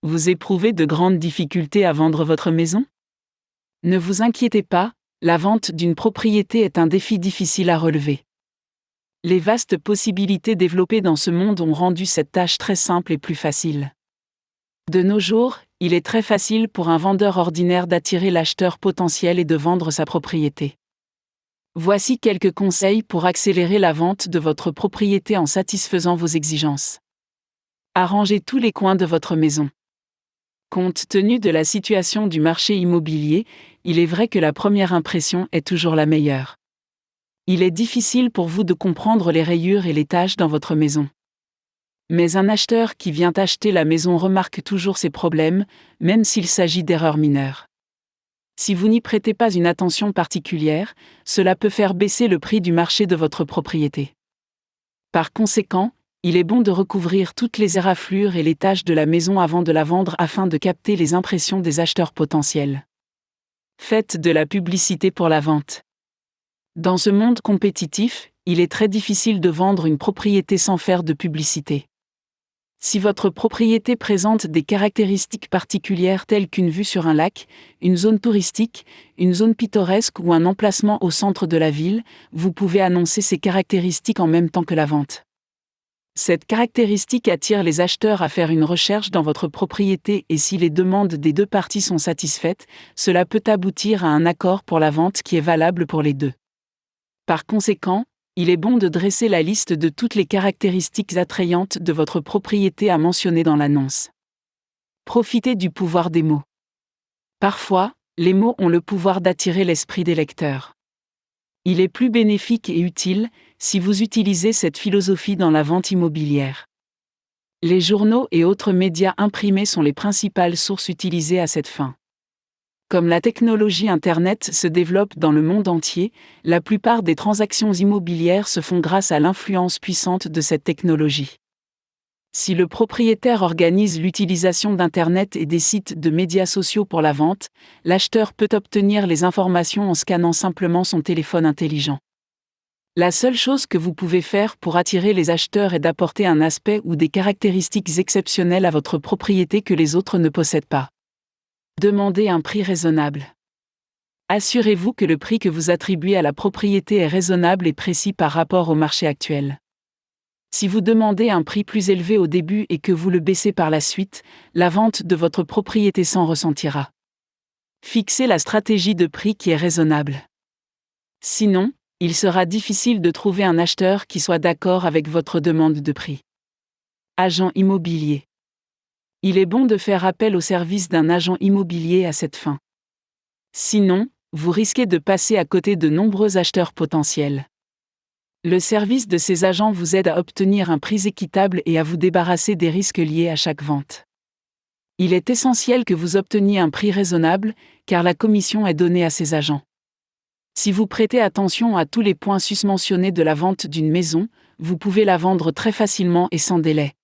Vous éprouvez de grandes difficultés à vendre votre maison? Ne vous inquiétez pas, la vente d'une propriété est un défi difficile à relever. Les vastes possibilités développées dans ce monde ont rendu cette tâche très simple et plus facile. De nos jours, il est très facile pour un vendeur ordinaire d'attirer l'acheteur potentiel et de vendre sa propriété. Voici quelques conseils pour accélérer la vente de votre propriété en satisfaisant vos exigences. Arrangez tous les coins de votre maison. Compte tenu de la situation du marché immobilier, il est vrai que la première impression est toujours la meilleure. Il est difficile pour vous de comprendre les rayures et les taches dans votre maison. Mais un acheteur qui vient acheter la maison remarque toujours ces problèmes, même s'il s'agit d'erreurs mineures. Si vous n'y prêtez pas une attention particulière, cela peut faire baisser le prix du marché de votre propriété. Par conséquent, il est bon de recouvrir toutes les éraflures et les taches de la maison avant de la vendre afin de capter les impressions des acheteurs potentiels. Faites de la publicité pour la vente. Dans ce monde compétitif, il est très difficile de vendre une propriété sans faire de publicité. Si votre propriété présente des caractéristiques particulières telles qu'une vue sur un lac, une zone touristique, une zone pittoresque ou un emplacement au centre de la ville, vous pouvez annoncer ces caractéristiques en même temps que la vente. Cette caractéristique attire les acheteurs à faire une recherche dans votre propriété et si les demandes des deux parties sont satisfaites, cela peut aboutir à un accord pour la vente qui est valable pour les deux. Par conséquent, il est bon de dresser la liste de toutes les caractéristiques attrayantes de votre propriété à mentionner dans l'annonce. Profitez du pouvoir des mots. Parfois, les mots ont le pouvoir d'attirer l'esprit des lecteurs. Il est plus bénéfique et utile si vous utilisez cette philosophie dans la vente immobilière. Les journaux et autres médias imprimés sont les principales sources utilisées à cette fin. Comme la technologie Internet se développe dans le monde entier, la plupart des transactions immobilières se font grâce à l'influence puissante de cette technologie. Si le propriétaire organise l'utilisation d'Internet et des sites de médias sociaux pour la vente, l'acheteur peut obtenir les informations en scannant simplement son téléphone intelligent. La seule chose que vous pouvez faire pour attirer les acheteurs est d'apporter un aspect ou des caractéristiques exceptionnelles à votre propriété que les autres ne possèdent pas. Demandez un prix raisonnable. Assurez-vous que le prix que vous attribuez à la propriété est raisonnable et précis par rapport au marché actuel. Si vous demandez un prix plus élevé au début et que vous le baissez par la suite, la vente de votre propriété s'en ressentira. Fixez la stratégie de prix qui est raisonnable. Sinon, il sera difficile de trouver un acheteur qui soit d'accord avec votre demande de prix. Agent immobilier. Il est bon de faire appel au service d'un agent immobilier à cette fin. Sinon, vous risquez de passer à côté de nombreux acheteurs potentiels. Le service de ces agents vous aide à obtenir un prix équitable et à vous débarrasser des risques liés à chaque vente. Il est essentiel que vous obteniez un prix raisonnable, car la commission est donnée à ces agents. Si vous prêtez attention à tous les points susmentionnés de la vente d'une maison, vous pouvez la vendre très facilement et sans délai.